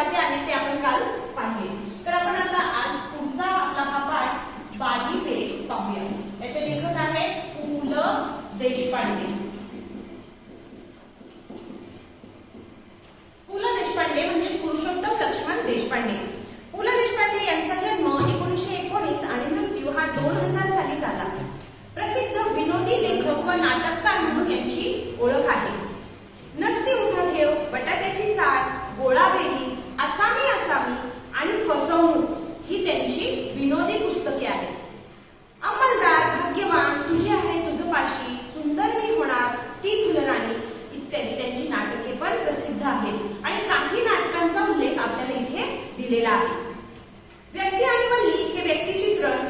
महत्त्वाचे आहेत ते आपण काल पाहिले. तर आपण आता आज पुढचा आपला हा पाठ बाली बेट पाहूया. याचे लेखक आहेत पु ल देशपांडे. पु ल देशपांडे म्हणजे पुरुषोत्तम लक्ष्मण देशपांडे. पु ल देशपांडे यांचा जन्म 1919 आणि मृत्यू हा 2000 साली झाला. प्रसिद्ध विनोदी लेखक व नाटककार म्हणून यांची ओळख आहे. नसती उठाठेव, बटाट्याची चाळ, गोळा बेरीज, आसामी आसामी आणि फसवणूक ही त्यांची विनोदी पुस्तके आहेत. अंमलदार, भाग्यवान, तुझे आहे तुझं पाशी, सुंदर मी होणार, ती फुलराणी इत्यादी त्यांची नाटके पण प्रसिद्ध आहेत आणि काही नाटकांचा उल्लेख आपल्याला इथे दिलेला आहे. व्यक्ती आणि वल्ली हे व्यक्तिचित्रण,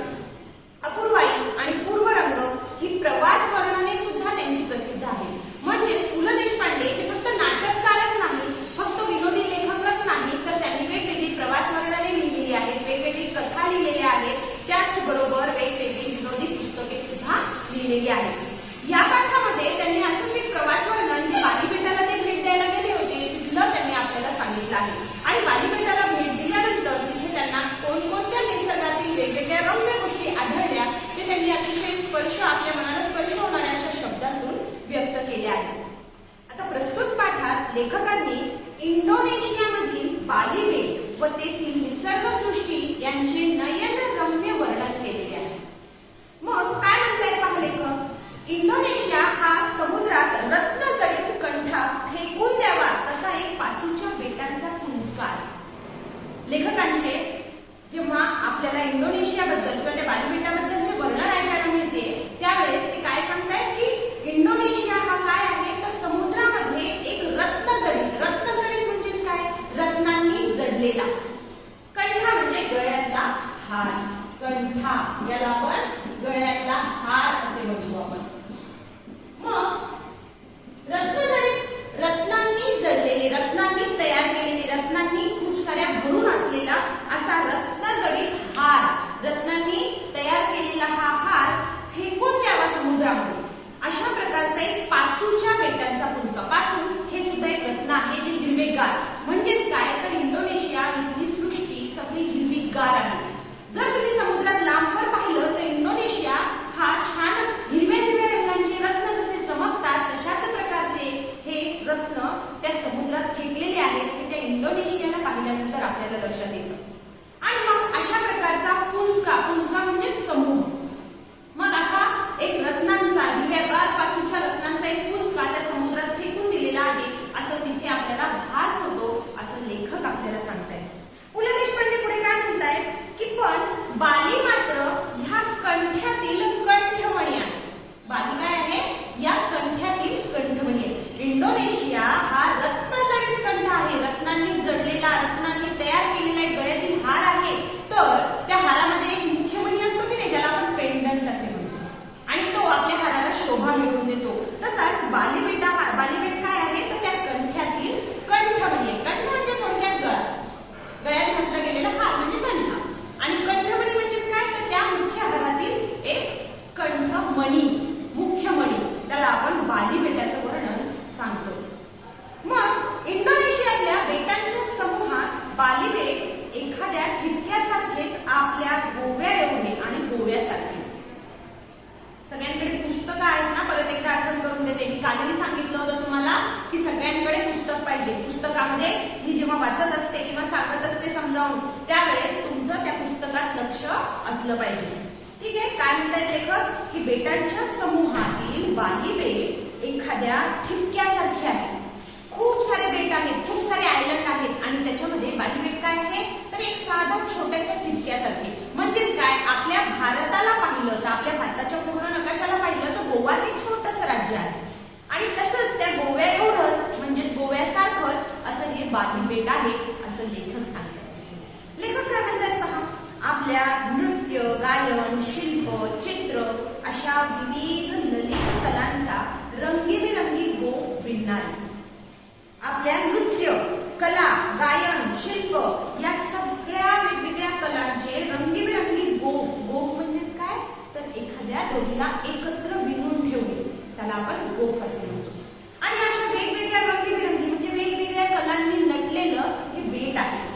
अपूर्वाई आणि पूर्वरंग ही प्रवास वर्णने सुद्धा त्यांची प्रसिद्ध आहेत. म्हणजे पु ल देशपांडे हे फक्त नाटककारच नाही, फक्त विनोदी लेखकच नाही, तर त्यांनी वेगवेगळी प्रवास वर्णने लिहिलेली आहेत, वेगवेगळी कथा लिहिलेल्या आहेत, त्याचबरोबर वेगवेगळी विनोदी पुस्तके सुद्धा लिहिलेली आहेत. या पाठामध्ये त्यांनी असंच एक प्रवास वर्णन जे बाली बेटाला ते भेट द्यायला गेले होते तिथलं त्यांनी आपल्याला सांगितलं आहे. आणि बाली बेटाला भेट दिल्यानंतर तिथे त्यांना कोणकोणत्या निसर्गातील वेगवेगळ्या रम्य गोष्टी आढळल्या ते त्यांनी अतिशय स्पर्श आपल्या मनाला स्पर्श होणाऱ्या अशा शब्दांतून व्यक्त केले आहे. आता प्रस्तुत पाठात लेखकांनी इंडोनेशियामधील बाली बेट व तेथील निसर्गसृष्टी यांचे नयनरम्य वर्णन केलेले आहे. मग काय म्हणतायत पहा लेखक. इंडोनेशिया हा समुद्रात रत्नजडित कंठा फेकून द्यावा तसा एक पाचूच्या बेटांचा पुंजकार. लेखकांचे जेव्हा आपल्याला इंडोनेशियाबद्दल किंवा त्या बाली बेटाबद्दलचे वर्णन ऐकायला मिळते त्यावेळेस ते काय सांगतायत की इंडोनेशिया हा काय आहे तर समुद्रामध्ये एक रत्नजडित म्हणजे काय, रत्नांनी जडलेला. कंठा म्हणजे गळ्यातला हार, कंठा याला आपण गळ्यातला हार असे म्हणतो आपण. मग रत्नजडित, रत्नांनी जडलेले, रत्नांनी तयार केलेले, रत्नांनी खूप साऱ्या भरून असलेला असा रत्नजडित हार, रत्नांनी तयार केलेला हा हार फेकून द्यावा समुद्रामध्ये अशा प्रकारचा एक पाचूच्या बेटांचा पुंजका. पाचू हे सुद्धा एक रत्न आहे जे हिरवेगार. म्हणजेच काय तर इंडोनेशिया इथली सृष्टी सगळी हिरवीगार आहे. जर तुम्ही समुद्रात लांबवर पाहिलं तर इंडोनेशिया हा छान हिरव्या हिरव्या रंगांचे रत्न जसे चमकतात तशाच प्रकारचे हे रत्न त्या समुद्रात फेकलेले आहेत हे त्या इंडोनेशियाला पाहिल्यानंतर आपल्याला लक्षात येतं. आणि मग अशा प्रकारचा पुंजका म्हणजे समूह. मग असा एक रत्नांचा, हिरव्यागार पाचूच्या रत्नांचा एक पुंजका त्या समुद्रात फेकून दिलेला आहे असं तिथे आपल्याला भास होतो असं लेखक आपल्याला सांगतायत. पु ल देशपांडे पुढे काय म्हणतायत की पण बाली मात्र ह्या कंठ्यातील कंठमणी आहे. बाली काय आहे, या कंठ्यातील कंठमणी आहे. इंडोनेशिया हा रत्नजडित कंठ आहे, रत्नांनी जडलेला, रत्नांनी तयार केलेला एक गळ्यातील हार आहे. तर त्या हारामध्ये एक मुख्य मणी असतो की नाही ज्याला आपण पेंडंट असे म्हणतो आणि तो आपल्या हाराला शोभा मिळवून देतो. तसाच बाली बेट काय आहे तर त्या कंठ्यातील कंठमणी आहे. कंठ म्हणजे थोडक्यात गळा, गळ्यात घातला गेलेला हार म्हणजे कंठ आणि कंठमणी म्हणजे काय तर त्या मुख्य हारातील एक कंठमणी, मुख्य मणी, त्याला आपण बाली बेटाचं वर्णन सांगतो. मग इंडोनेशियातल्या बेटांच्या समूहात बाली बेट एखाद्या ठिपक्यासारखेच आपल्या गोव्या एवढे आणि गोव्यासारखेच. सगळ्यांकडे पुस्तकं आहेत ना, परत एकदा आठवण करून देते. मी कालही सांगितलं होतं तुम्हाला की सगळ्यांकडे पुस्तक पाहिजे. पुस्तकामध्ये मी जेव्हा वाचत असते किंवा सांगत असते समजावून त्यावेळेस तुमचं त्या पुस्तकात लक्ष असलं पाहिजे. ठीक आहे. काय म्हणतात लेखक की बेटांच्या समूहातील बाली बेट एखाद्या ठिपक्यासारखी आहे. खूप सारे बेट आहेत, खूप सारे आयलंड आहेत आणि त्याच्यामध्ये बाली बेट काय आहे तर एक साधा छोट्याशा ठिपक्यासारखे. म्हणजेच काय, आपल्या भारताला पाहिलं तर आपल्या भारताच्या पूर्ण नकाशाला पाहिलं तर गोवा हे छोटंसं राज्य आहे आणि तसंच त्या गोव्या एवढंच म्हणजे गोव्यासारखंच असं हे बाली बेट आहे असं लेखक सांगतात. लेखक काय म्हणतात पहा. आपल्या नृत्य, गायन, शिल्प, चित्र अशा विविध ललित कलांचा रंगीबेरंगी गोफ विणणारे. आपल्या नृत्य, कला, गायन, शिल्प या सगळ्या वेगवेगळ्या कलांचे रंगीबेरंगी गोफ म्हणजेच काय तर एखाद्या दोरीला एकत्र विणून ठेवणे त्याला आपण गोफ असे म्हणतो. आणि अशा वेगवेगळ्या रंगीबेरंगी म्हणजे वेगवेगळ्या कलांनी नटलेलं हे बेट आहे.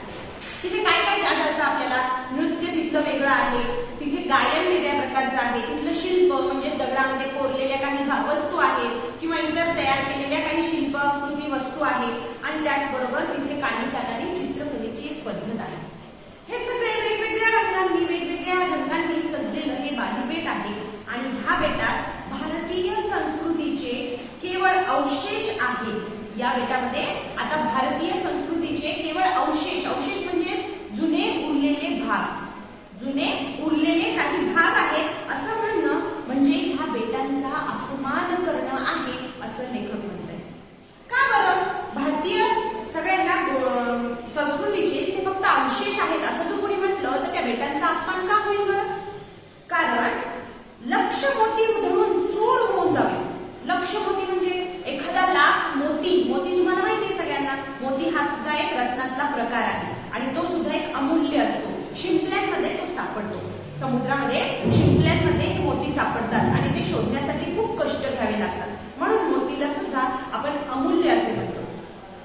एक रत्नातला प्रकार आहे आणि तो सुद्धा एक अमूल्य असतो. शिंपल्यांमध्ये तो सापडतो. समुद्रामध्ये शिंपल्यांमध्ये हे मोती सापडतात आणि ते शोधण्यासाठी खूप कष्ट घ्यावे लागतात. म्हणून मोतीला सुद्धा आपण अमूल्य असे म्हणतो.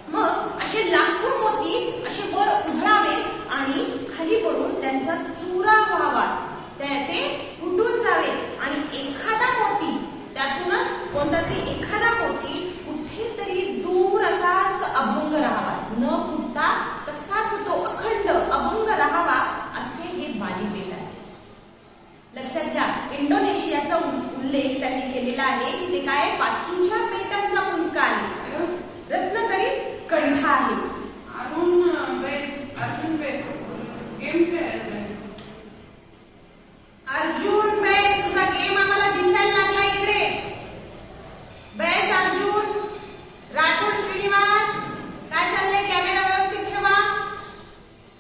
मग असे लाखो मोती असे वर उधळावे आणि खाली पडून त्यांचा चुरा व्हावा, ते फुटून जावे आणि एखादा मोती त्यातूनच कोणता तरी एखादा मोती कुठेतरी दूर असाच अभंग राहावा, न फुटता तसाच तो अखंड अभंग राहावा, असे हे बाली बेट आहे. लक्षात घ्या, इंडोनेशियाचा उल्लेख त्यांनी केलेला आहे की ते काय पाचूच्या बेटांचा पुंजका आहे, रत्नजडीत कंठ आहे. अर्जुन बेस तुझा गेम आम्हाला दिसायला लागला इकडे. बेस अर्जुन, राठोड श्रीनिवास, काय चाललंय? कॅमेरा व्यवस्थित ठेवा.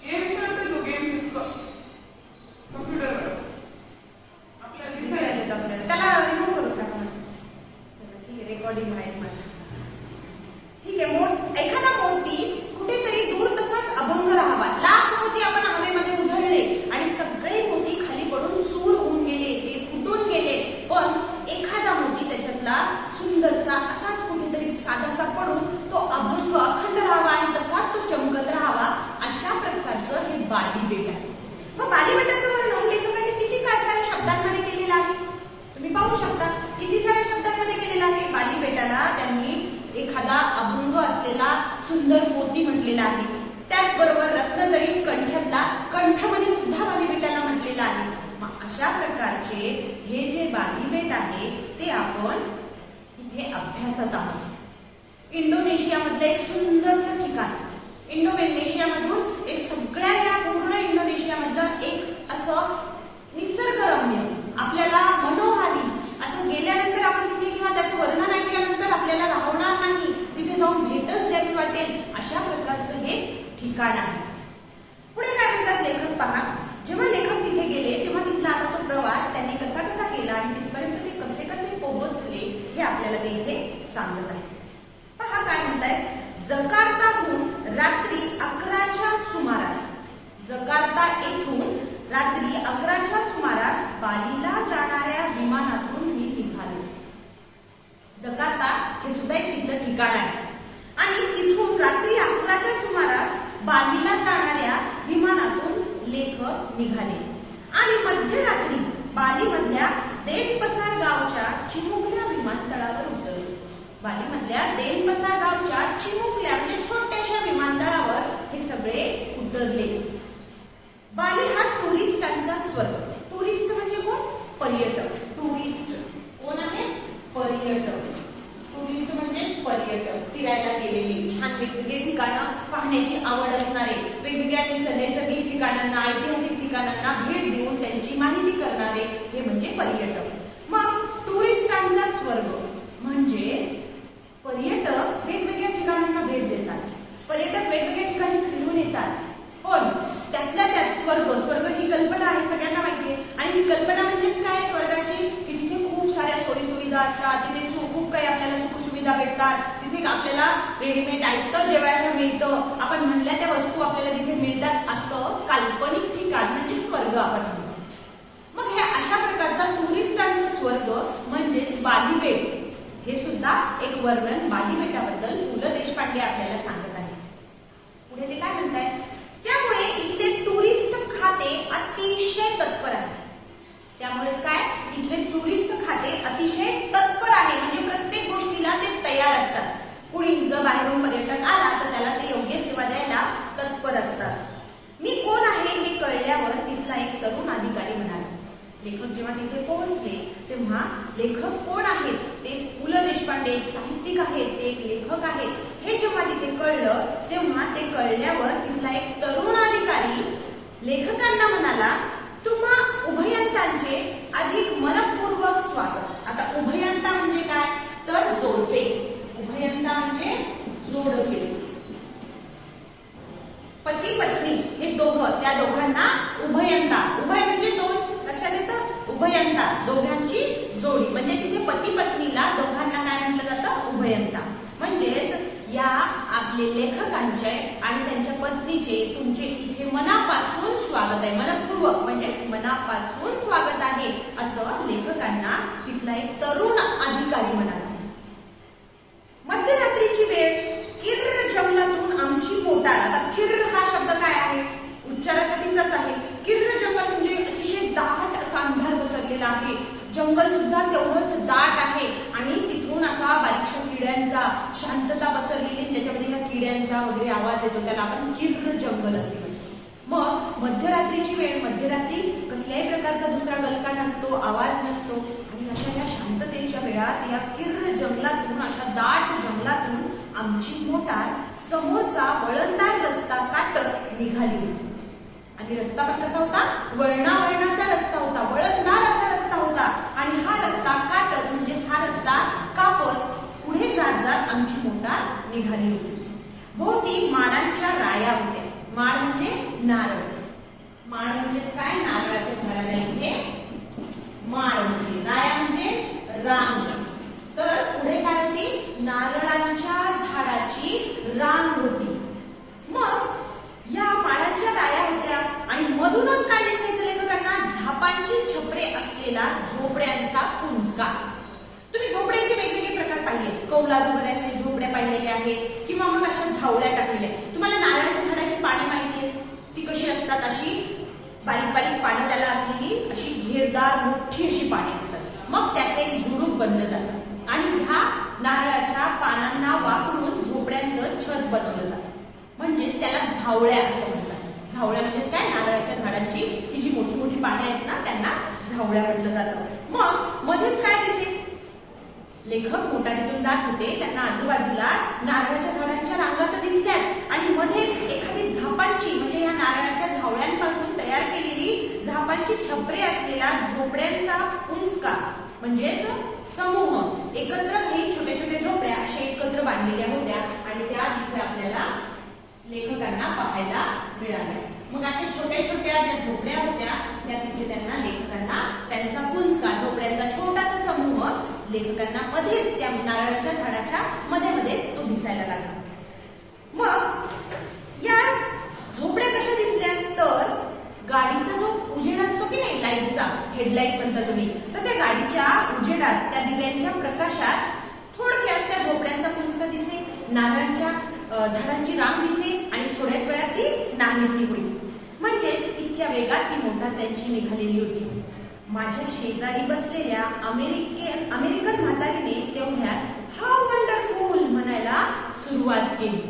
गेम खेळतो तो, गेम कॉम्प्युटरवर आपल्याला दिसायला आपल्याला. त्याला रिमूव्ह करू टाका. ठीक आहे, रेकॉर्डिंग आहे माझं. ठीक आहे, एखादा मोती कुठेतरी दूर तसाच अभंग राहावा. लाख मोती आपण हवेमध्ये उधळले आणि सगळे मोती खाली पडून चूर होऊन गेले, ते फुटून गेले, पण एखादा मोती त्याच्यातला सुंदरसा असाच कुठेतरी साधासा पडून तो अभंग अखंड राहावा आणि तसाच तो चमकत राहावा, अशा प्रकारचं हे बाली बेट आहे. मग बाली बेटाचं वर्णन लेखकांनी किती काय साऱ्या शब्दांमध्ये केलेलं आहे तुम्ही पाहू शकता. किती साऱ्या शब्दांमध्ये केलेलं आहे. बाली बेटाला त्यांनी एखादा अभंग असलेला सुंदर मोती म्हटलेला आहे. त्याचबरोबर रत्नजडीत कंठ्यातला कंठमध्ये सुद्धा बाली बेटाला म्हटलेला आहे. मग अशा प्रकारचे हे जे बाली बेट आहे ते आपण इथे अभ्यासत आहोत. इंडोनेशियामधलं एक सुंदरसं ठिकाण. इंडोनेशियामधून एक सगळ्या या पूर्ण इंडोनेशियामधलं एक असं निसर्गरम्य आपल्याला मनोहारी असं गेल्यानंतर आपण तिथे किंवा त्याचं वर्णन ऐकल्यानंतर आपल्याला राहणार नाही, तिथे जाऊन भेटच द्यावी वाटेल, अशा प्रकारचं हे ठिकाण आहे. पुढे काय म्हणतात लेखक पहा. जेव्हा लेखक तिथे गेले तेव्हा तिथला आता तो प्रवास त्यांनी कसा कसा केला आणि तिथपर्यंत ते कसे कसे पोहोचले हे आपल्याला ते इथे सांगत आहे. पहा काय म्हणतायत. जकार्ताहून रात्री 11च्या सुमारास, जकार्ता येथून रात्री 11च्या सुमारास बालीला जाणाऱ्या विमानातून मी निघालो. जकार्ता हे सुद्धा एक तिथलं ठिकाण आहे आणि तिथून रात्री 11च्या सुमारास बालीला जाणाऱ्या विमानातून लेखक निघाले आणि मध्यरात्री बालीमधल्या देनपसार गावच्या चिमुकल्या विमानतळावर उतरले. बालीमधल्या देनपसार गावच्या चिमुकल्या म्हणजे छोट्याशा विमानतळावर हे सगळे उतरले. बाली हा टुरिस्टांचा स्वर्ग. टुरिस्ट म्हणजे कोण? पर्यटक. टुरिस्ट कोण आहे? पर्यटक. टुरिस्ट म्हणजे पर्यटक, फिरायला गेलेले, छान वेगवेगळे ठिकाणं पाहण्याची आवड असणारे, वेगवेगळ्या नैसर्गिक ठिकाणांना, ऐतिहासिक ठिकाणांना भेट देऊन त्यांची माहिती करणारे, हे म्हणजे पर्यटक. मग टुरिस्टांचा स्वर्ग म्हणजेच पर्यटक वेगवेगळ्या ठिकाणांना भेट देतात. पर्यटक वेगवेगळ्या ठिकाणी फिरून येतात. पण त्यातल्या त्यात स्वर्ग, स्वर्ग ही कल्पना आहे, सगळ्यांना माहिती आहे. आणि ही कल्पना म्हणजे काय स्वर्गाची? की तिथे खूप साऱ्या सोयी सुविधा असतात, तिथे खूप काही आपल्याला सुखसुविधा भेटतात, तिथे आपल्याला रेडीमेड ऐकतं जेवायला मिळतं, आपण म्हणल्या त्या वस्तू आपल्याला तिथे मिळतात, असं काल्पनिक ठिकाण म्हणजे स्वर्ग आपण म्हणतो. मग हे अशा प्रकारचा टुरिस्टांचा स्वर्ग म्हणजेच बाली बेट, हे सुद्धा एक वर्णन बाली बेटाबद्दल पु ल देशपांडे आपल्याला सांगत आहे. पुढे ते काय म्हणतायत. त्यामुळे इथले टुरिस्ट खाते अतिशय तत्पर आहे. त्यामुळे काय, इथले टुरिस्ट खाते अतिशय तत्पर आहे, म्हणजे प्रत्येक गोष्टीला ते तयार असतात. कुणी जर बाहेरून पर्यटक आला तर त्याला ते योग्य सेवा द्यायला तत्पर असतात. मी कोण आहे हे कळल्यावर तिथला एक तरुण अधिकारी म्हणाला. लेखक जेव्हा तिथे पोहोचले तेव्हा लेखक कोण आहेत ते पु ल देशपांडे एक साहित्यिक आहेत, ते एक लेखक आहेत, हे जेव्हा तिथे कळलं तेव्हा ते कळल्यावर तिथला एक तरुण अधिकारी लेखकांना म्हणाला, तुम्हा उभयंतांचे अधिक मनपूर्वक स्वागत. आता उभयंता म्हणजे काय तर जोडपे. उभयंता म्हणजे जोडपे, पती पत्नी हे दोघं, त्या दोघांना उभयंता. उभय म्हणजे दोन, लक्षात येतं. उभयंता दोघांची जोडी म्हणजे तिथे पती पत्नीला दोघांना काय म्हटलं जातं? उभयंता. म्हणजेच या आपले लेखकांचे आणि त्यांच्या पत्नीचे तुमचे इथे मनापासून स्वागत आहे. मनपूर्वक म्हणजे मनापासून स्वागत आहे असं लेखकांना तिथला एक तरुण अधिकारी म्हणाला. मध्यरात्रीची वेळ, किर्र जंगलातून आमची मोटार. आता किर्र हा शब्द काय आहे? उच्चारासाठीचाच आहे. किर्र जंगल म्हणजे अतिशय दाट असा अंधार पसरलेला आहे. जंगल सुद्धा तेवढंच दाट आहे आणि तिथून असा बारीकशा किड्यांचा शांतता पसरलेली, त्याच्यामध्ये या किड्यांचा वगैरे आवाज येतो, त्याला आपण किर्र जंगल असे म्हणतो. मग मध्यरात्रीची वेळ, मध्यरात्री कसल्याही प्रकारचा दुसरा गलका नसतो, आवाज नसतो आणि अशा या शांततेच्या वेळात या किर्र जंगलातून, अशा दाट जंगलातून आमची मोटार समोरचा वळणदार रस्ता काटत निघाली होती. आणि रस्ता पण कसा होता? वळणावळणाचा रस्ता होता, वळणदार असा रस्ता होता. आणि हा रस्ता काटत म्हणजे हा रस्ता कापत पुढे जात जात आमची मोटार निघाली होती. भोवती माडांच्या राया होत्या. माड म्हणजे नारळ. माड म्हणजे काय? नारळाच्या झाडाला इथे माड म्हणजे, राया म्हणजे रांग. तर पुढे काय होती? नारळांच्या झाडाची रांग होती. मग या माडांच्या राया होत्या आणि मधूनच काय दिसायचं लेखकांना? झापांची छपरे असलेला झोपड्यांचा पुंजका. तुम्ही झोपड्यांचे वेगवेगळे प्रकार पाहिले, कौलारू घरांचे झोपड्या पाहिलेले आहेत किंवा मग अशा झावळ्या टाकलेल्या. तुम्हाला नारळाच्या झाडाची पाने माहिती आहे? ती कशी असतात? अशी बारीक बारीक पानं त्याला असलेली अशी घेरदार मोठी अशी पाने असतात. मग त्याचं एक झुडूप बनलं जातं आणि ह्या नारळाच्या पानांना वापरून झोपड्यांचं छत बनवलं जातं. म्हणजे त्याला झावळ्या असं म्हणतात. झावळ्या म्हणजे काय? नारळाच्या झाडांची ही जी मोठी मोठी पाने आहेत ना, त्यांना झावळ्या म्हटलं जातं. मग मध्येच काय दिसेल? लेखक मोटारीतून जात होते, त्यांना आजूबाजूला नारळाच्या झाडांच्या रांगा तर दिसल्यात आणि मध्येच एखादी झापांची म्हणजे या नारळाच्या झावळ्यांपासून तयार केलेली झापांची छपरे असलेला झोपड्यांचा पुंजका म्हणजेच समूह एकत्र काही छोटे छोटे झोपड्या अशा एकत्र बांधलेल्या होत्या आणि त्या तिथे आपल्याला लेखकांना पाहायला मिळाल्या. मग अशा छोट्या छोट्या ज्या झोपड्या होत्या त्या तिथे त्यांना लेखकांना त्यांचा पुंजका, झोपड्यांचा छोटासा समूह लेखकांना मध्येच त्या नारळाच्या झाडाच्या मध्ये मध्ये तो दिसायला लागला. मग या झोपड्या कशा दिसल्या? तर गाडीचा जो उजेड असतो की नाही, लाईटचा, हेडलाईट म्हणता तुम्ही, तर त्या गाडीच्या उजेडात, त्या दिव्यांच्या प्रकाशात थोडक्यात त्या झोपड्यांचा पुंजका दिसे, नारळाच्या झाडांची रांग दिसे आणि थोड्याच वेळात ती नाहीसी होईल. म्हणजेच इतक्या वेगात ती मोटार त्यांची निघालेली होती. माझ्या शेजारी बसलेल्या अमेरिकन म्हातारीने तेवढ्यात हाऊ वंडरफुल म्हणायला सुरुवात केली.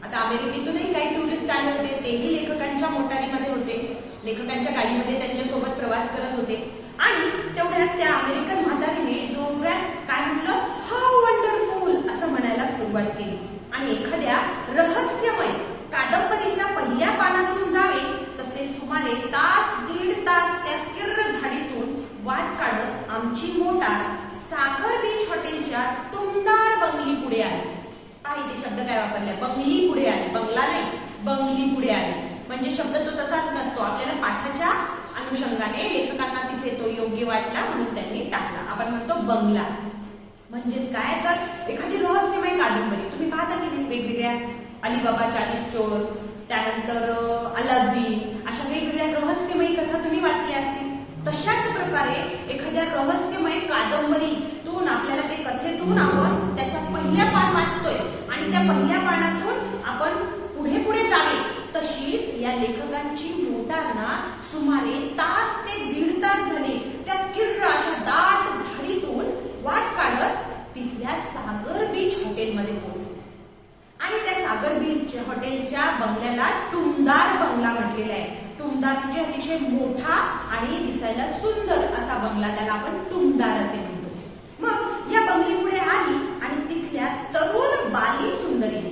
आता अमेरिकेतूनही काही टुरिस्ट आले होते, तेही लेखकांच्या मोटारीमध्ये होते, लेखकांच्या गाडीमध्ये त्यांच्यासोबत प्रवास करत होते आणि तेवढ्यात त्या अमेरिकन म्हातारीने जोरात काय म्हटलं? हाऊ वंडरफुल असं म्हणायला सुरुवात केली. आणि एखाद्या रहस्यमय कादंबरीच्या पहिल्या पानातून जावे तसे सुमारे तास दीड तास त्या किर्र झाडीतून वाट काढत आमची मोटार सागर बीच हॉटेलच्या टुमदार बंगली पुढे आली. पाहिजे शब्द काय वापरलाय? बंगली पुढे आली. बंगला नाही, बंगली पुढे आली. म्हणजे शब्द तो तसाच नसतो, आपल्याला पाठाच्या अनुषंगाने लेखकांना तिथे तो योग्य वाटला म्हणून त्यांनी टाकला. आपण म्हणतो बंगला. म्हणजेच काय? तर एखादी रहस्यमय कादंबरी तुम्ही पाहता की नाही, वेगवेगळ्या अलीबाबा 40 चोर, त्यानंतर अलादीन, अशा वेगवेगळ्या रहस्यमयी कथा तुम्ही वाचल्या असतील. तशाच प्रकारे एखाद्या रहस्यमय कादंबरीतून आपल्याला ते कथेतून आपण त्याचा पहिल्या पान वाचतोय आणि त्या पहिल्या पानातून आपण पुढे पुढे जावे, तशीच या लेखकांची मोटारना सुमारे तास ते दीड तास झाले त्या किर्र अशा दाट झाडीतून वाट काढत तिथल्या सागर बीच हॉटेलमध्ये पोहोचली. आणि त्या सागर बीच हॉटेलच्या बंगल्याला टुमदार बंगला म्हटलेला आहे. टुमदार म्हणजे अतिशय मोठा आणि दिसायला सुंदर असा बंगला, त्याला आपण टुमदार असे म्हणतो. मग या बंगलीपुढे आली आणि तिथल्या तरुण बाली सुंदरी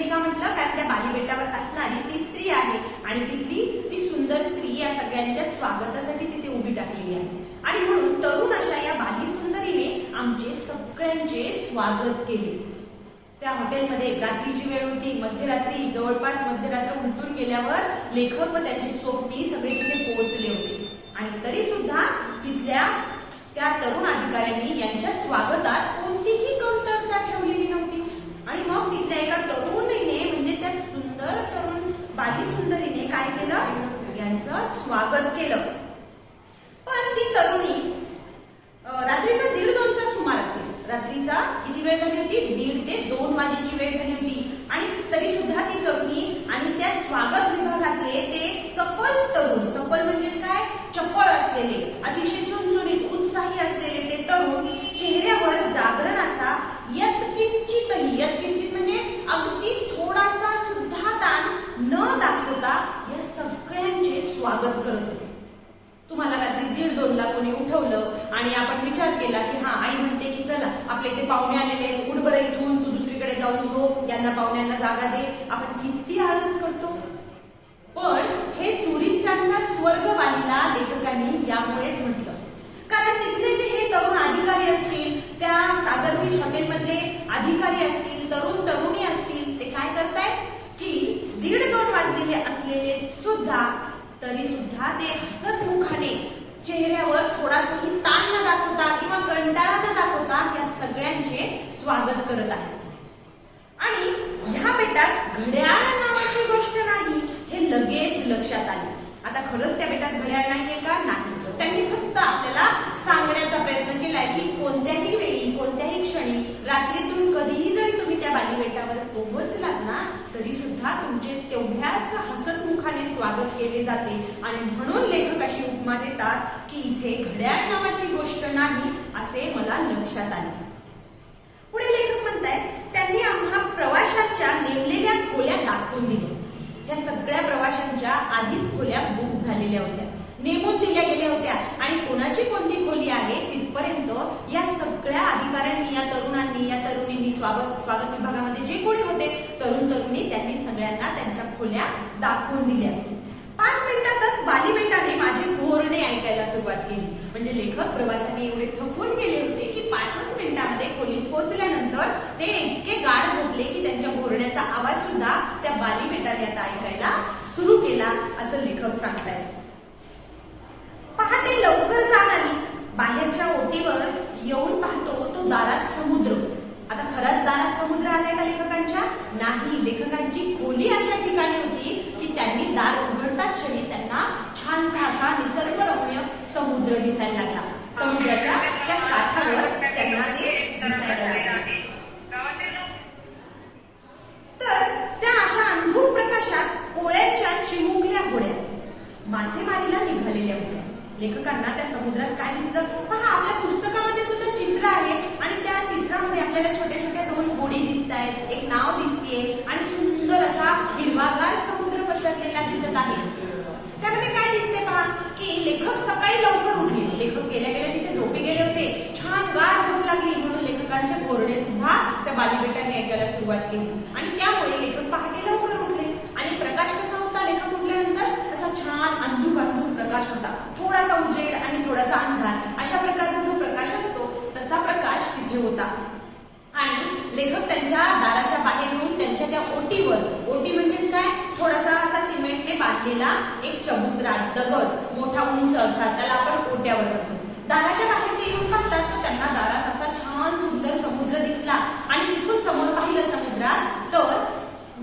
का म्हटलं? कारण त्या बाली बेटावर असणारी ती स्त्री आहे आणि तिथली ती सुंदर स्त्री या सगळ्यांच्या स्वागतासाठी तिथे उभी टाकलेली आहे. आणि म्हणून तरुण अशा या बाली सुंदरीने आमचे सगळ्यांचे स्वागत केले. त्या हॉटेलमध्ये रात्रीची वेळ होती, मध्यरात्री, जवळपास मध्यरात्र उलटून गेल्यावर लेखक व त्यांची सोबती सगळे तिथे पोहोचले होते. आणि तरी सुद्धा तिथल्या त्या तरुण अधिकाऱ्यांनी यांच्या स्वागतात कोणतीही कमतरता ठेवलेली नव्हती. आणि मग तिथल्या एका तरुणीने म्हणजे त्या सुंदर तरुण बाली सुंदरीने काय केलं, यांचं स्वागत केलं. पण ती तरुणी रात्रीचा 1:30-2चा सुमार असेल. रात्रीचा किती वेळ झाली होती, 1:30 ते 2 वाजेची वेळ झाली होती. आणि तरी सुद्धा ती तरुणी आणि त्या स्वागत विभागातले ते चपल तरुण, चपल म्हणजे काय, चपळ असलेले, अतिशय चुणचुणीत उत्साही असलेले ते तरुण चेहऱ्यावर जागरणाचा यत्किंचित म्हणजे अगदी थोडासा सुद्धा ताण न दाखवता या सगळ्यांचे स्वागत करत होते. तुम्हाला रात्री 1:30-2ला कोणी उठवलं आणि आपण विचार केला की हा, आई म्हणते की चला आपले इथे पाहुणे आलेले, उठ बरं इथून, तू दुसरीकडे जाऊन झोप, यांना पाहुण्यांना जागा दे, आपण किती आळस करतो. पण हे टुरिस्टांचा स्वर्ग बांधला लेखकांनी यामुळेच म्हटलं, कारण तिथले जे हे तरुण अधिकारी असतील, त्या सागर बीच हॉटेलमधले अधिकारी असतील, तरुण तरुणी असतील, ते काय करतायत की 1:30-2 वाजलेले असलेले सुद्धा तरी सुद्धा ते हसत मुखाने, चेहऱ्यावर थोडासाही ताण न दाखवता किंवा कंटाळा न दाखवता या सगळ्यांचे स्वागत करत आहेत. आणि ह्या बेटात घड्याळ नावाची गोष्ट नाही हे लगेच लक्षात आले. आता खरंच त्या बेटात घड्याळ नाहीये का, नाही. त्यांनी फक्त आपल्याला सांगण्याचा प्रयत्न केलाय की कोणत्याही वेळी, कोणत्याही क्षणी, रात्रीतून कधीही जरी तुम्ही त्या बाली बेटावर पोहोचलात ना, तरी सुद्धा तुमचे तेवढ्याच हसतमुखाने स्वागत केले जाते. आणि म्हणून लेखक अशी उपमा देतात की इथे घड्याळ नावाची गोष्ट नाही असे मला लक्षात आले. पुढे लेखक म्हणतायत, त्यांनी आम्हा प्रवाशांच्या नेमलेल्या खोल्या दाखवून दिल्या. या सगळ्या प्रवाशांच्या आधीच खोल्या बुक झालेल्या होत्या, नेमून दिल्या गेल्या होत्या. आणि कोणाची कोणती खोली आहे तिथपर्यंत या सगळ्या अधिकाऱ्यांनी, या तरुणांनी, या तरुणींनी, स्वागत विभागामध्ये जे कोणी होते तरुण तरुणी, त्यांनी सगळ्यांना त्यांच्या खोल्या दाखवून दिल्या. 5 मिनिटातच बाली बेटाने माझे घोरणे ऐकायला सुरुवात केली. म्हणजे लेखक प्रवासाने एवढे थकून गेले होते की 5च मिनिटामध्ये खोलीत पोहोचल्यानंतर ते इतके गाढ झोपले की त्यांच्या घोरण्याचा आवाज सुद्धा त्या बाली बेटाने आता ऐकायला सुरू केला, असं लेखक सांगतायत. पहाटे लवकर जाग आली. बाहेरच्या ओटीवर येऊन पाहतो तो दारात समुद्र. आता खरंच दारात समुद्र आलाय का लेखकांच्या? नाही. लेखकांची खोली अशा ठिकाणी होती की त्यांनी दार उघडताच क्षणी त्यांना छानसा असा निसर्गरम्य समुद्र दिसायला लागला. समुद्राच्या त्या काठावर त्यांना ते दिसायला लागले. तर त्या अशा अंधुक प्रकाशात कोळ्यांच्या चिमुकल्या होड्या मासेमारीला निघालेल्या होत्या. लेखकांना त्या समुद्रात काय दिसलं पहा, आपल्या पुस्तकामध्ये सुद्धा चित्र आहे आणि त्या चित्रामध्ये आपल्याला छोट्या छोट्या 2 होडी दिसत आहेत, एक नाव दिसतेय आणि सुंदर असा हिरवागार समुद्र पसरलेला दिसत आहे. त्यामध्ये काय दिसते पहा की लेखक सकाळी लवकर उठले. लेखक गेल्या गेल्या तिथे झोपे गेले होते, छान गाढ झोप लागली. म्हणून लेखकांचे घोरणे सुद्धा त्या बालीबेटाने ऐकायला सुरुवात केली आणि त्यामुळे लेखक पहाटे लवकर उठले. आणि प्रकाश कसा होता लेखक उठल्यानंतर? असा छान अंधुक प्रकाश होता, थोडासा उजेड आणि थोडासा अंधार, अशा प्रकारचा जो प्रकाश असतो तसा प्रकाश तिथे होता. आणि लेखक त्यांच्या दाराच्या बाहेर येऊन त्यांच्या त्या ओटीवर, ओटी म्हणजे काय, थोडासा असा सिमेंटने बांधलेला एक चबुतरा, दगड मोठा उंच असा, त्याला आपण ओट्यावर म्हणतो. दाराच्या बाहेर ते येऊन पाहतात तर त्यांना दारात असा छान सुंदर समुद्र दिसला. आणि तिथून समोर पाहिलं समुद्रात तर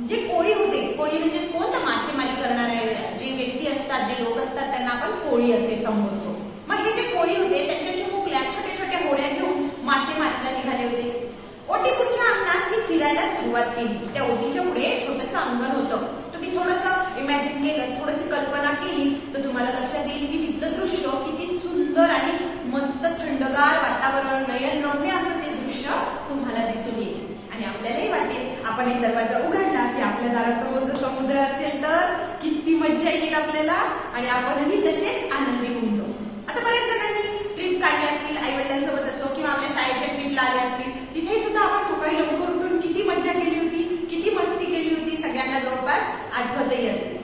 जे कोळी होते, कोळी म्हणजे कोण, तर मासेमारी करणारे जे व्यक्ती असतात, जे लोक असतात त्यांना आपण कोळी असे संबोधतो. मग हे जे कोळी होते त्यांच्या चिमुकल्या छोट्या छोट्या होड्या घेऊन मासेमारीला निघाले होते. ओटीपुढच्या अंगणात मी फिरायला सुरुवात केली. त्या ओटीच्या पुढे छोटंसं अंगण होतं. तुम्ही थोडंसं इमॅजिन केलं, थोडीशी कल्पना केली तर तुम्हाला लक्षात येईल की तिथलं दृश्य किती सुंदर आणि मस्त थंडगार वातावरण, नयनरम्य असं ते दृश्य तुम्हाला दिसून येईल. आणि आपल्यालाही वाटेल आपण एक दरवाजा उघडला की आपल्या दारासमोर जर समुद्र असेल तर किती मज्जा येईल आपल्याला आणि आपणही तसेच आनंदी होऊन जाऊ. आता बऱ्याच जणांनी ट्रिप काढली असतील, आई वडिलांसोबत असो किंवा आपल्या शाळेच्या ट्रिपला आले असतील, तिथे सुद्धा आपण सकाळी लवकर उठून किती मज्जा केली होती, किती मस्ती केली होती, सगळ्यांना जवळपास आठवतही असेल.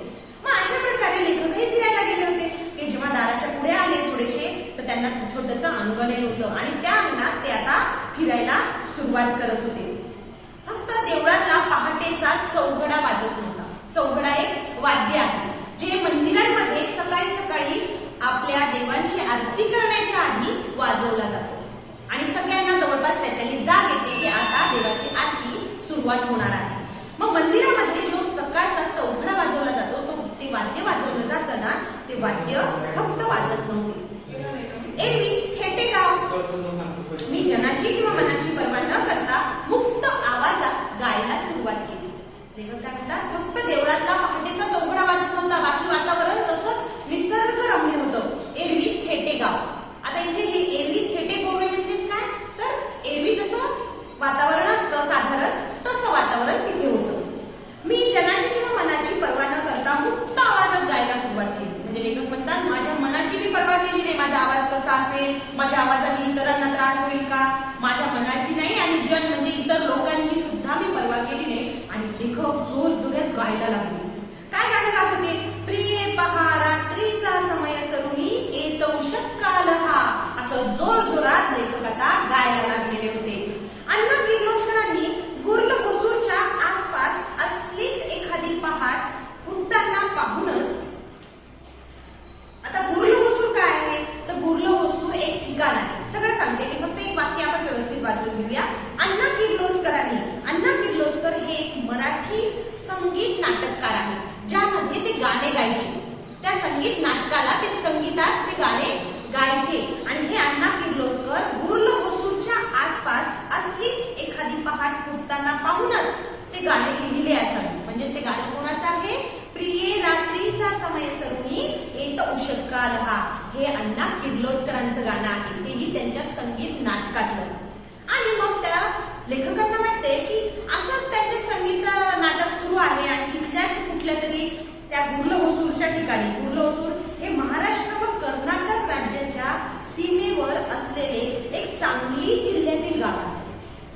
मग अशा प्रकारे लेखकही फिरायला गेले होते. ते जेव्हा दाराच्या पुढे आले थोडेसे तर त्यांना छोटंसं अंगणही होतं आणि त्या अंगणात ते आता फिरायला सुरुवात करत होते. फक्त देवळातला पहाटेचा चौघडा वाजत नव्हता. चौघडा एक वाद्य आहे जे मंदिरांमध्ये सकाळी सकाळी आपल्या देवांची आरती करण्याच्या आधी वाजवला जातो आणि सगळ्यांना जवळपास त्याच्याने जाग येते की आता देवाची आरती सुरू सुरुवात होणार आहे. मग मंदिरामध्ये जो सकाळचा चौघडा वाजवला जातो ते वाद्य वाजवलं जातं ना, ते वाद्य फक्त वाजत नव्हते. एरवी खेटे गाव मी जनाची किंवा मनाची पर्वा न करता मुक्त आवाजात गायला सुरुवात केली. लेखक काय म्हणतात, फक्त देवळातला पहाटेचा चौघडा वाजत नव्हता, बाकी वातावरण तसंच निसर्गरम्य होतं. एरवी खेटे गाव. आता इथे हे एरवी खेटे गोवे म्हणजे काय, तर एरवी जसं वातावरण असतं साधारण तसं वातावरण तिथे होतं. मी जनाची किंवा मनाची पर्वा न करता मुक्त आवाजात गायला सुरुवात केली. म्हणजे लेखक म्हणतात, माझ्या मनाची मी पर्वा केली नाही, माझा आवाज कसा असेल, माझ्या आवाजाने इतरांना त्रास होईल का, माझ्या मनाची नाही आणि जन म्हणजे इतर लोकांची सुद्धा मी पर्वा केली नाही. आणि लेखक जोर जोरात गायला लागले. काय गाणं गात होते, प्रिये पहा रात्रीचा समय सरुणी येतो शक्काल हा, असं जोर जोरात लेखक आता गायला लागलेले होते. अण्णा किर्लोस्करांनी गुर्ल होसूरच्या आसपास असलीच एखादी पहाट उठताना पाहूनच. आता गुर्ल होसूर काय आहे, तर गुर्ल होसूर एक ठिकाण आहे. सगळं सांगते मी, फक्त एक वाक्य आपण व्यवस्थित वाचून घेऊया. अण्णा किर्लोस्कर हे एक मराठी संगीत नाटककार आहेत, ज्यामध्ये ते गाणे गायचे. त्या संगीत नाटकाला ते संगीतात ते गाणे गायचे. आणि हे अण्णा किर्लोस्कर गुर्ल होसूरच्या आसपास असलीच एखादी पहाट फुटताना पाहूनच ते गाणे लिहिले असावे. म्हणजे ते गाणं कोणाचं आहे, प्रिये रात्रीचा समय सरुणी येत उषक्काल हा, हे अण्णा किर्लोस्करांचं गाणं आहे, तेही त्यांच्या संगीत नाटकातलं. आणि मग त्या लेखकांना वाटते की असंच त्यांचे संगीत नाटक सुरू आहे आणि तिथल्याच कुठल्या तरी त्या गुर्ल होसूरच्या ठिकाणी, गुर्ल होसूर हे महाराष्ट्र व कर्नाटक राज्याच्या सीमेवर असलेले एक सांगली जिल्ह्यातील गाव आहे.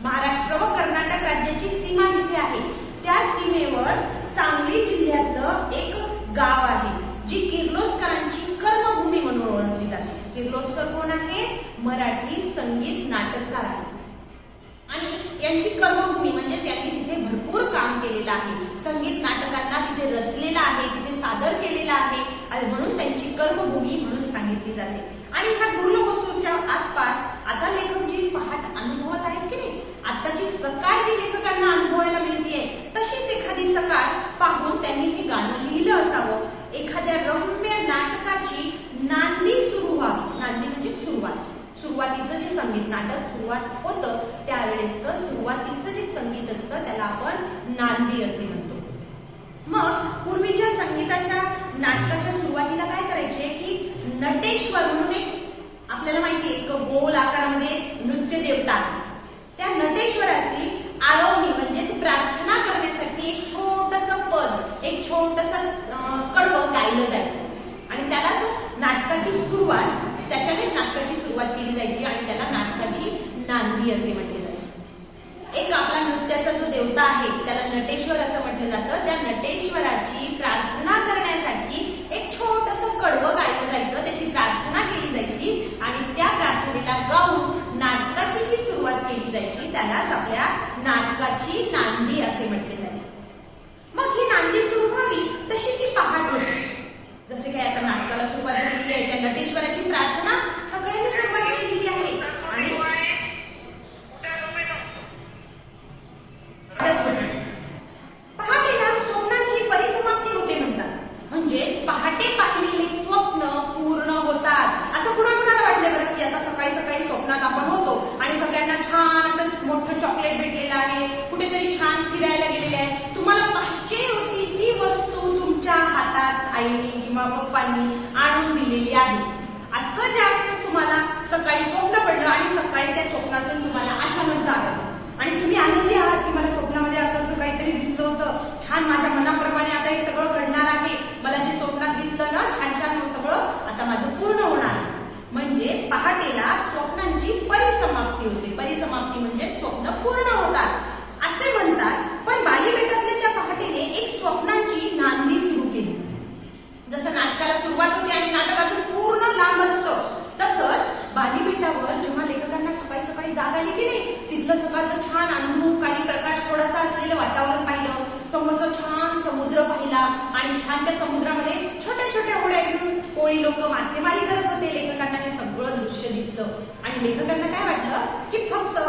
महाराष्ट्र व कर्नाटक राज्याची सीमा जिथे आहे त्या सीमेवर सांगली जिल्ह्यातलं एक गाव आहे, जी किर्लोस्करांची कर्मभूमी म्हणून ओळखली जाते. किर्लोस्कर कोण आहे, मराठी संगीत नाटककार आहे. आणि यांची कर्मभूमी म्हणजे त्यांनी तिथे भरपूर काम केलेलं आहे, संगीत नाटकांना तिथे रचलेलं आहे, तिथे सादर केलेलं आहे, आणि म्हणून त्यांची कर्मभूमी म्हणून सांगितली जाते. आणि ह्या गुर्ल होसूरच्या आसपास आता लेखक जी पहाट अनुभवत आहेत की नाही, आताची सकाळ जी लेखकांना अनुभवायला मिळते तशीच एखादी सकाळ पाहून त्यांनी हे गाणं लिहिलं असावं. एखाद्या रम्य नाटकाची नांदी सुरू व्हावी. नांदी म्हणजे सुरुवात. सुरुवातीचं जे संगीत नाटक सुरुवात होतं त्यावेळेसचं सुरुवातीचं जे संगीत असतं त्याला आपण नांदी असे म्हणतो. मग पूर्वीच्या संगीताच्या नाटकाच्या सुरुवातीला काय करायचे की नटेश्वर म्हणून एक आपल्याला माहिती आहे, एक गोल आकारामध्ये नृत्य देवता, त्या नटेश्वराची आळवणी म्हणजे प्रार्थना करण्यासाठी एक छोटंसं पद, एक छोटंसं कडवं गायलं जायचं. आणि त्यालाच नाटकाची सुरुवात, त्याच्यानेच नाटकाची सुरुवात केली जायची आणि त्याला नाटकाची नांदी असे म्हटले जाते. एक आपला नृत्याचा जो देवता आहे त्याला नटेश्वर असं म्हटलं जातं. त्या नटेश्वराची प्रार्थना करण्यासाठी एक छोटंसं कडवं गायलं जायचं, त्याची प्रार्थना केली जायची आणि त्या प्रार्थनेला गाऊन नाटकाची जी सुरुवात केली जायची त्यालाच आपल्या नाटकाची नांदी असे म्हटले जाते. मग ही नांदी सुरू व्हावी तशी ती पहाट होती. जसे काही आता नाटकाला सुरुवात झालेली आहे, त्या नटेश्वराची प्रार्थना सगळ्यांनी सुरुवात केलेली आहे. आणि पहाटेला स्वप्नांची परिसमाप्ती होते म्हणतात. म्हणजे पहाटे पाहिलेले स्वप्न पूर्ण होतात. असं कुणाला वाटलं बरं की आता सकाळी सकाळी स्वप्नात आपण होतो आणि सगळ्यांना छान असं मोठं चॉकलेट भेटलेलं आहे, कुठेतरी छान फिरायला गेलेले आहे, तुम्हाला पाहिजे होती ती वस्तू तुमच्या हातात आईने किंवा पप्पांनी आणून दिलेली आहे. असं ज्यावेळेस तुम्हाला सकाळी स्वप्न पडलं आणि सकाळी त्या स्वप्नातून तुम्हाला अचानक जाग आली आणि तुम्ही आनंदी आहात की मला स्वप्नामध्ये असं असं काहीतरी दिसलं होतं, छान माझ्या मनाप्रमाणे आता हे सगळं घडणार आहे, मला जे स्वप्नात दिसलं ना छान छान सगळं आता माझं पूर्ण होणार. म्हणजे पहाटेला स्वप्नांची परिसमाप्ती होते. परिसमाप्ती म्हणजे स्वप्न पूर्ण होतात असे म्हणतात. पण बालीबेटातल्या त्या पहाटेने एक स्वप्नांची नांदी सुरू केली. जसं नाटकाला सुरुवात होते आणि नाटक अजून पूर्ण लांब असतं, तसंच बालीबेटावर जेव्हा लेखकांना सकाळी सकाळी जाग आली की नाही, तिथलं सकाळचं छान अंधुक आणि प्रकाश थोडासा असलेलं वातावरण पाहिलं, समोरचं छान समुद्र पाहिला आणि छान त्या समुद्रामध्ये छोट्या छोट्या होड्या घेऊन कोळी लोक मासेमारी करत होते. लेखकांना हे सगळं दृश्य दिसलं आणि लेखकांना काय वाटलं की फक्त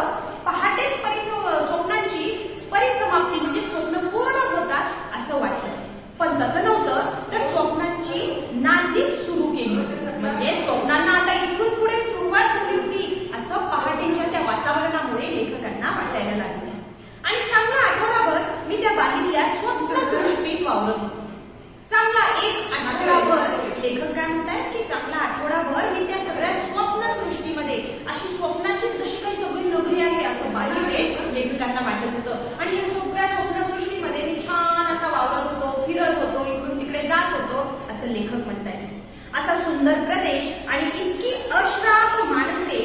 पहाटेच स्वप्नांची परिसमाप्ती पण तसं नव्हतं, तर स्वप्नांची नांदी सुरू केली. म्हणजे स्वप्नांना आता इथून पुढे सुरुवात झाली होती असं पहाटेच्या त्या वातावरणामुळे लेखकांना वाटायला लागलं. आणि चांगला आठवडाभर मी त्या बाहेरल्या स्वप्नसृष्टीत वावरत होतो. चांगला एक आठवडाभर, लेखक काय म्हणतात की चांगला आठवडाभर मी त्या सगळ्या स्वप्नसृष्टीमध्ये, अशी स्वप्नाची जशी काही सगळी नगरी आहे असं बाहेर लेखकांना वाटत होतं. आणि या सगळ्या स्वप्नसृष्टीमध्ये मी छान असा वावरत होतो, फिरत होतो, इकडून तिकडे जात होतो असं लेखक म्हणतायत. असा सुंदर प्रदेश आणि इतकी अश्राप माणसे,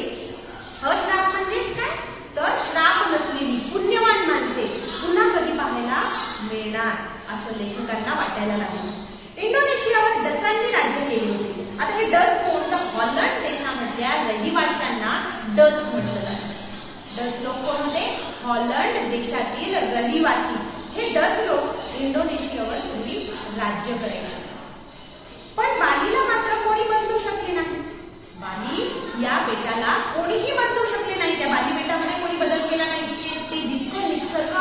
अश्राप म्हणजे काय तर श्राप नसलेली पुण्यवान माणसे पुन्हा कधी पाहायला मिळणार असं लेखकांना वाटायला लागलं. इंडोनेशियावर डचांनी राज्य केले होते. आता हे डच कोण तर हॉलंड देशामधल्या रहिवाशांना डच म्हटलं जातं. डच लोक कोण होते? हॉलंड देशातील रहिवासी. हे डच लोक इंडोनेशियावर पूर्वी राज्य करायचे. पण बालीला मात्र कोणी बदलू शकले नाही. बाली या बेटाला कोणीही बदलू शकले नाही. त्या बाली बेटामध्ये कोणी बदल केला नाही. ते जितकं निसर्ग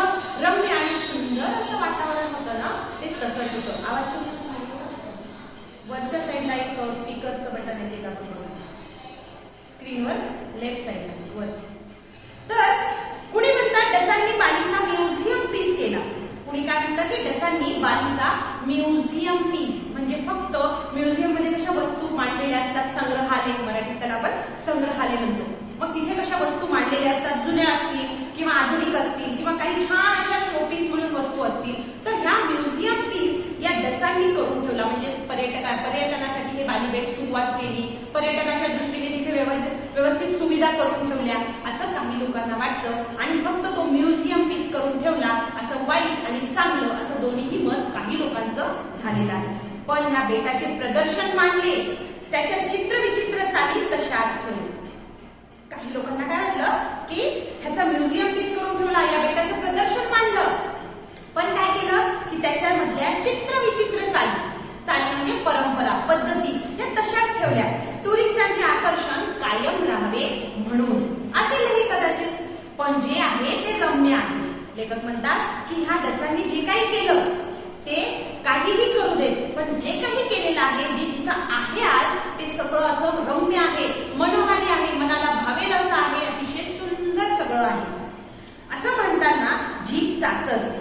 रम्य आणि सुंदर असं वातावरण होतं ना, ते तसंच होतं. आवाज वरच्या साईडला एक स्पीकरचं बटन आहे, ते दाखवतो स्क्रीनवर लेफ्ट साईडला वर. तर कुणी म्हणतात डचांनी बालीचा म्युझियम पीस केला. कुणी काय म्हणतात की डचांनी बालीचा म्युझियम पीस, म्हणजे फक्त म्युझियम मध्ये कशा वस्तू मांडलेल्या असतात, संग्रहालय, मराठीत त्याला आपण संग्रहालय म्हणतो. मग तिथे कशा वस्तू मांडलेल्या असतात, जुन्या असतील किंवा आधुनिक असतील किंवा काही छान अशा शोपीस म्हणून वस्तू असतील, तर ह्या म्युझियम पीस या डचांनी करून ठेवला. म्हणजे पर्यटनासाठी हे बाली बेट सुरुवात केली, पर्यटनाच्या दृष्टीने तिथे व्यवस्थित सुविधा करून ठेवल्या असं काही लोकांना वाटतं. आणि फक्त तो म्युझियम पीस करून ठेवला असं वाईट आणि चांगलं असं दोन्हीही मत काही लोकांचं झालेलं आहे. पण ह्या बेटाचे प्रदर्शन मांडले, त्याच्या चित्रविचित्र चाली तशाच ठेवले. काही लोकांना काय वाटलं की ह्याचा म्युझियम पीस करून ठेवला, या बेटाचं प्रदर्शन मांडलं, पण काय केलं की त्याच्यामधल्या चित्रविचित्र चाली म्हणजे परंपरा, पद्धती त्या तशाच ठेवल्या. टुरिस्टांचे आकर्षण कायम राहावे म्हणून असेलही कदाचित, पण जे आहे ते रम्य आहे. लेखक म्हणतात की ह्या डचांनी जे काही केलं ते काहीही करू देत, पण जे काही केलेलं आहे, जे तिथं आहे आज, ते सगळं असं रम्य आहे, मनोहारी आहे, मनाला भावेल असं आहे, अतिशय सुंदर सगळं आहे. असं म्हणताना जीभ चाचरते,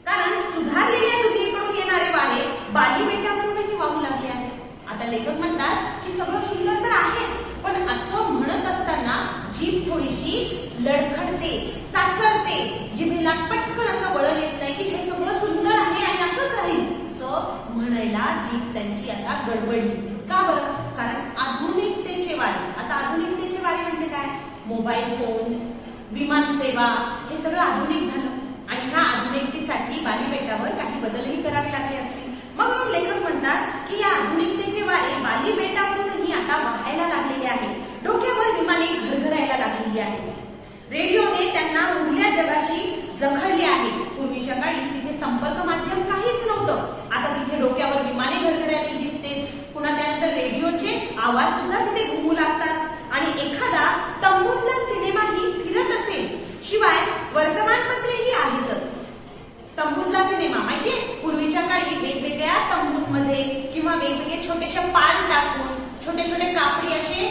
कारण सुधारलेल्या दुसरीकडून येणारे वारे बाली बेटावरूनही वाहू लागले आहे. आता लेखक म्हणतात की सगळं सुंदर तर आहे, पण असं म्हणत असताना जीभ थोडीशी लडखडते, चाचरते. जिभेला पटकन असं वळण येत नाही की हे सगळं सुंदर आहे आणि असंच राहील असं म्हणायला जीभ त्यांची आता गडबडली. का बरं? कारण आधुनिकतेचे वारे. आता आधुनिकतेचे वारे म्हणजे काय? मोबाईल फोन्स, विमान सेवा, हे सगळं आधुनिक झालं आणि ह्या आधुनिकतेसाठी बाली बेटावर काही बदलही करावे लागले असतील. मग लेखक म्हणतात की या आधुनिकतेचे वारे बाली बेटावरूनही आता वाहायला लागलेले आहे. डोक्यावर विमाने घरघरायला लागलेली आहे. रेडिओने त्यांना उरल्या जगाशी जखडले आहे. पूर्वीच्या काळी तिथे संपर्क माध्यम काहीच नव्हतं. आता तिथे डोक्यावर विमाने घरघरायला दिसते. पुन्हा त्यानंतर रेडिओचे आवाज सुद्धा तिथे घुमू लागतात आणि एखादा तंबूतला सिनेमाही फिरत असेल. शिवाय वर्तमानपत्रेही आहेतच. तंबूतला सिनेमा माहितीये, पूर्वीच्या काळी वेगवेगळ्या तंबूमध्ये किंवा वेगवेगळे छोटेशे पान टाकून छोटे छोटे कापडी असे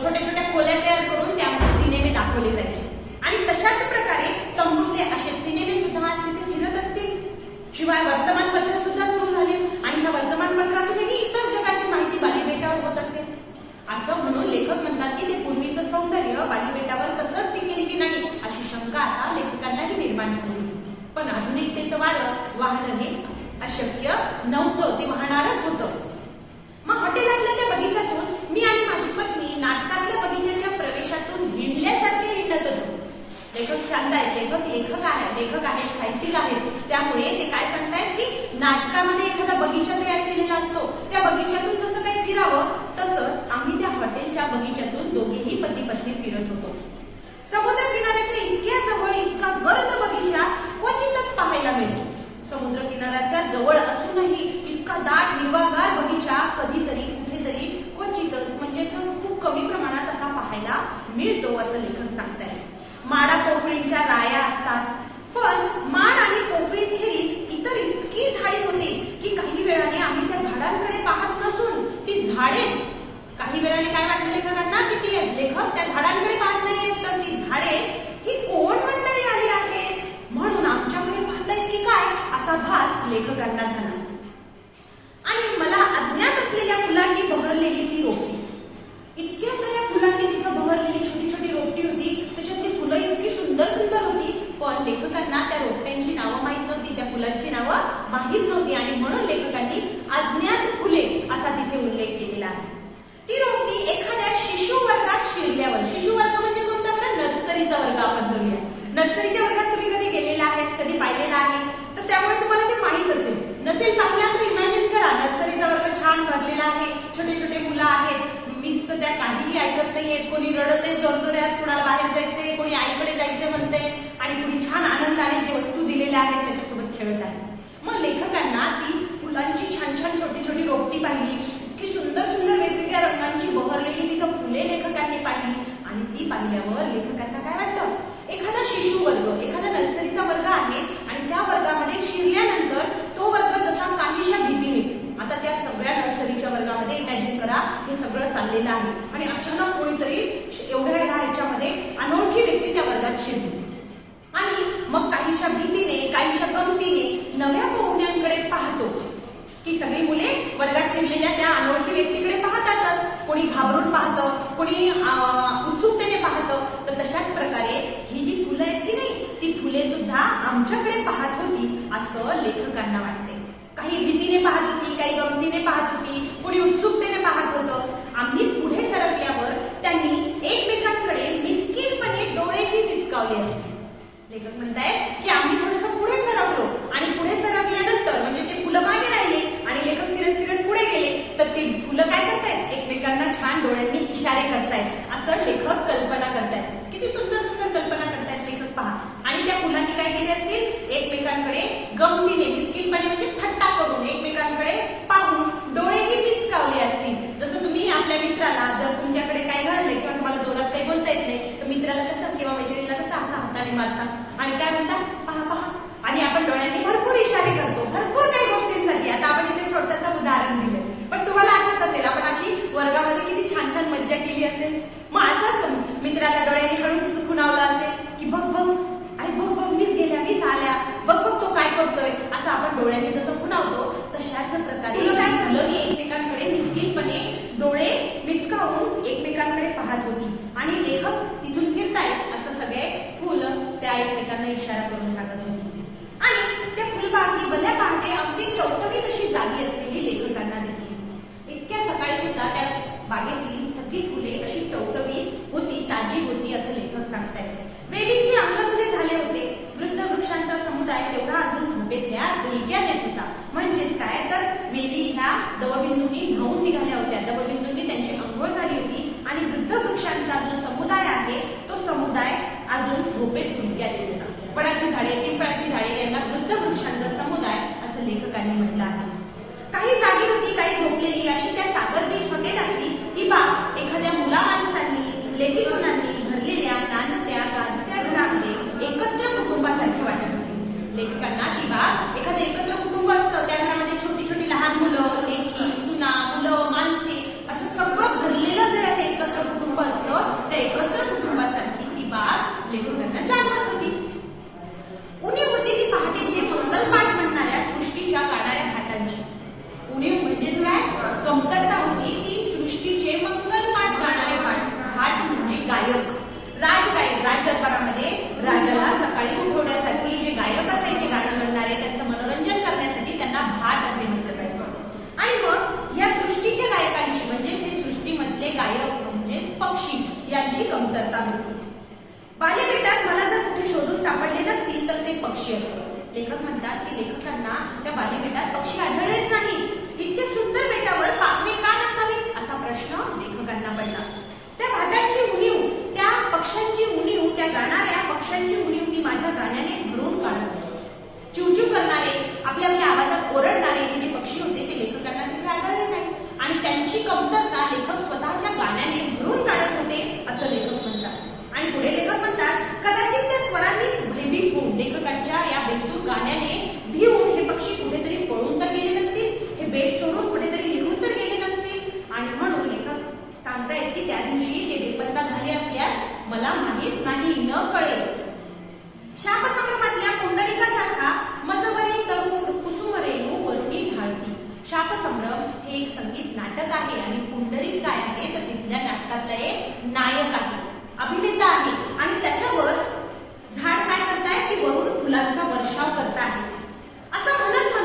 छोट्या छोट्या खोल्या तयार करून त्यामध्ये सिनेमे दाखवले जायचे. आणि तशाच प्रकारे तंबूतले असे सिनेमे सुद्धा आज तिथे फिरत असतील. शिवाय वर्तमानपत्र सुद्धा सुरू झाले आणि ह्या वर्तमानपत्रातूनही इतर जगाची माहिती बाली बेटावर होत असेल. असं म्हणून लेखक म्हणतात की ते पूर्वीचं सौंदर्य बाली बेटावर तसंच टिकेल की नाही अशी शंका आता लेखकांनाही निर्माण झाली. पण आधुनिकतेचं वारं वाहणं हे अशक्य नव्हतं, ते वाहणारच होतं. मग हॉटेलातल्या त्या बगीच्यातून मी आणि माझी पत्नी नाटकातल्या बगीच्याच्या प्रवेशातून हिंडल्यासारखे हिंडत होतो. लेखक सांगतायत, लेखक आहेत, साहित्यिक आहेत, त्यामुळे ते काय सांगतायत की नाटकामध्ये एखादा बगीचा तयार केलेला असतो, त्या बगीच्यातून जसं काही फिरावं तसंच आम्ही त्या हॉटेलच्या बगीच्यातून दोघेही पती पत्नी फिरत होतो. समुद्र किनाऱ्याच्या इतक्या जवळ इतका गर्द बगीचा क्वचितच पाहायला मिळतो. समुद्र किनाऱ्याच्या जवळ असूनही इतका दाट हिरवागार बगीचा कधीतरी कुठेतरी क्वचितच म्हणजे खूप कमी प्रमाणात असा पाहायला मिळतो असं लेखक सांगताय. माडा पोफळींच्या राया असतात, पण माड आणि पोफळीखेरीज इतर इतकी वेळेला काय वाटलं लेखकांना की ती लेखक त्या झाडांकडे पाहत नाहीयेत, तर ती झाडे ही कोण मंडळी आली आहेत म्हणून आमच्याकडे पाहतायत की काय असा भास लेखकांना झाला. आणि मला अज्ञात असलेल्या फुलांनी बहरलेली ती रोपटी, इतक्या साऱ्या फुलांनी तिथं बहरलेली छोटी छोटी रोपटी होती, त्याच्यातली फुलं इतकी सुंदर सुंदर होती, पण लेखकांना त्या रोपट्यांची नावं माहित नव्हती, त्या फुलांची नावं माहित नव्हती आणि म्हणून लेखकांनी अज्ञात फुले असा तिथे उल्लेख केलेला आहे. ती रोपटी एखाद्या शिशु वर्गात शिरल्यावर, शिशु वर्ग म्हणजे कोणता बरं, नर्सरीचा वर्ग आपण धरूया. नर्सरीच्या वर्गात तुम्ही कधी गेलेला आहेत, कधी पाहिलेला आहे, तर त्यामुळे तुम्हाला ते माहित असेल. नसेल पाहिला तर इमॅजिन करा, नर्सरीचा वर्ग छान भरलेला आहे, छोटे छोटे मुलं आहेत, मिसचं त्या काहीही ऐकत नाहीयेत, कोणी रडत आहे जोरजोरात, कोणाला बाहेर जायचंय, कोणी आईकडे जायचंय म्हणते आणि कोणी छान आनंदाने जे वस्तू दिलेल्या आहेत त्याच्यासोबत खेळत आहे. मग लेखकांना ती फुलांची छान छान छोटी छोटी रोपटी पाहिली, इतकी सुंदर सुंदर वेगवेगळ्या रंगांची बहरलेली तिथं फुले लेखकांनी पाहिली आणि ती पाहिल्यावर लेखकांना काय वाटलं, एखादा शिशु वर्ग, एखादा नर्सरीचा वर्ग आहे आणि त्या वर्गामध्ये शिरल्यानंतर तो वर्ग जसा काहीशा भीतीने, आता त्या सगळ्या नर्सरीच्या वर्गामध्ये इमॅजिन करा हे सगळं चाललेलं आहे आणि अचानक कोणीतरी एवढ्या ह्याच्यामध्ये अनोळखी व्यक्ती त्या वर्गात शिरली आणि मग काहीशा भीतीने, काहीशा गमतीने नव्या पाहुण्यांकडे पाहतो की सगळी मुले वर्गात शिरलेल्या त्या अनोळखी व्यक्तीकडे पाहतातच, कोणी घाबरून पाहतं, कोणी उत्सुकतेने पाहतं. तर तशाच प्रकारे ही जी फुलं आहेत की नाही, ती फुले सुद्धा आमच्याकडे पाहत होती असं लेखकांना वाटते. काही भीतीने पाहत होती, काही गमतीने पाहत होती, कोणी उत्सुकतेने पाहत होतं. आम्ही पुढे सरकल्यावर त्यांनी एकमेकांकडे मिस्किलपणे डोळेही विचकावले असते. लेखक म्हणतायत की आम्ही थोडंसं पुढे सरकलो आणि पुढे सरकल्यानंतर म्हणजे ते फुलं मागे राहिले आणि लेखक फिरत फिरत पुढे गेले, तर ते फुलं काय करतायत, एकमेकांना छान डोळ्यांनी इशारे करतायत असं लेखक कल्पना करतायत. किती सुंदर सुंदर कल्पना करतायत लेखक पहा. आणि त्या फुलांनी काय केले असतील, एकमेकांकडे गमतीने, मिस्किलपणे म्हणजे थट्टा करून एकमेकांकडे पाहून डोळेही पिचकावले असतील. जसं तुम्ही आपल्या मित्राला, जर तुमच्याकडे काय घडले किंवा तुम्हाला जोरात काही बोलता येत नाही, तर मित्राला कसं किंवा मैत्रिणीला कसं असं हाताने मारता आणि काय म्हणता, पहा पहा, आणि आपण डोळ्यांनी भरपूर इशारे करतो भरपूर काही गोष्टींसाठी. आता आपण इथे छोटंसं उदाहरण दिलं, पण तुम्हाला आठवत असेल आपण अशी वर्गामध्ये किती छान छान मज्जा केली असेल. मग असंच मित्राला डोळ्यांनी हळूच खुणावलं असेल की बघ बघ, आणि बघ बघ मीच गेल्या, मीच आल्या, बघ बघ तो काय करतोय, असं आपण डोळ्यांनी जसं खुणावतो तशाच प्रकारे मुलंही एकमेकांकडे मिस्किलपणे डोळे विचकावून एकमेकांकडे पाहत होती आणि लेखक तिथून फिरतायत असं सगळे फुल त्या एकमेकांना इशारा करून सांगत होती. आणि त्या फुलबाग भल्या पहाटे अगदी टवटवीत अशी जागी असलेली लेखकांना दिसली. इतक्या सकाळी सुद्धा त्या बागेतील सगळी फुले अशी टवटवीत होती, ताजी होती असं लेखक सांगतायत. वेलींचे अंगणुरे झाले होते. वृद्ध वृक्षांचा समुदाय तेवढा अजून झोपेतल्या डुलक्यात येत होता. म्हणजेच काय तर वेली ह्या दवबिंदूंनी न्हावून निघाल्या होत्या, दवबिंदूंनी त्यांची अंघोळ झाली होती आणि वृद्ध वृक्षांचा जो समुदाय आहे तो समुदाय अजून झोपेत डुलक्यात येत होता. वडाची झाडे, पिंपळाची झाडे यांना वृद्ध वृक्षांचा समुदाय असं लेखकांनी म्हटलं आहे. काही जागी होती, काही झोपलेली अशी त्या सागर बीच हॉटेलातली ती बाग एखाद्या मुला माणसांनी, लेकी सुनांनी भरलेल्या नांदत्या गाजत्या घरामध्ये एकत्र कुटुंबासारखी वाटत होती. लेखकांना ती बाग एखादं एकत्र कुटुंब असतं, त्या घरामध्ये छोटी छोटी लहान मुलं, लेकी, सुना, मुलं, माणसे असं सगळं भरलेलं जे आहे एकत्र कुटुंब असतं, त्या एकत्र कुटुंबासारखी ती बाग लेखकांना जाणवत होती. उणीव होती ती पहाटेचे मंगलपाठ म्हणणाऱ्या सृष्टीच्या गाणाऱ्या घाटांची. उणीव म्हणजे काय, कमतरता होती ती सृष्टीचे मंगलपाठ गाणारे घाट म्हणजे गायक, राजगायक. राजदरबारामध्ये राजाला सकाळी उठवण्यासाठी जे गायक असायचे गाणं म्हणणारे, त्यांचं मनोरंजन करण्यासाठी त्यांना भाट असे म्हटलं जायचं. आणि मग या सृष्टीच्या गायकांची म्हणजेच हे सृष्टीमधले गायक म्हणजेच पक्षी यांची कमतरता होती. बालेबेटात मला जर कुठे शोधून सापडले नसतील तर ते पक्षी असतात. लेखक म्हणतात की लेखकांना त्या बालेबेटात पक्षी आढळलेच नाही. इतक्या सुंदर बेटावर पाखरे का नसावी असा प्रश्न लेखकांना पडला. त्या भाटांची उणीव, त्या पक्ष्यांची उणीव, त्या गाणाऱ्या पक्ष्यांची उणीव ती माझ्या गाण्याने भरून काढत. चिवचिव करणारे, आपल्या आपल्या आवाजात ओरडणारे हे जे पक्षी होते ते लेखकांना तिथे आढळले नाही आणि त्यांची कमतरता लेखक स्वतःच्या गाण्याने भरून काढत होते असं लेखक म्हणतात. आणि पुढे लेखक म्हणतात कदाचित त्या स्वरांनीच भयभीत होऊन, लेखकांच्या या बेसूर गाण्याने भिवून हे पक्षी कुठेतरी पळून तर गेले नसतील, हे बेट सोडून कुठेतरी निघून तर गेले नसतील. आणि म्हणून लेखक सांगतायत नाटक आहे आणि पुंडलिक काय आहे तर तिथल्या नाटकातला एक नायक आहे, अभिनेता आहे आणि त्याच्यावर झाड काय करतायत की वरून फुलांचा वर्षाव करतायत. असं म्हणत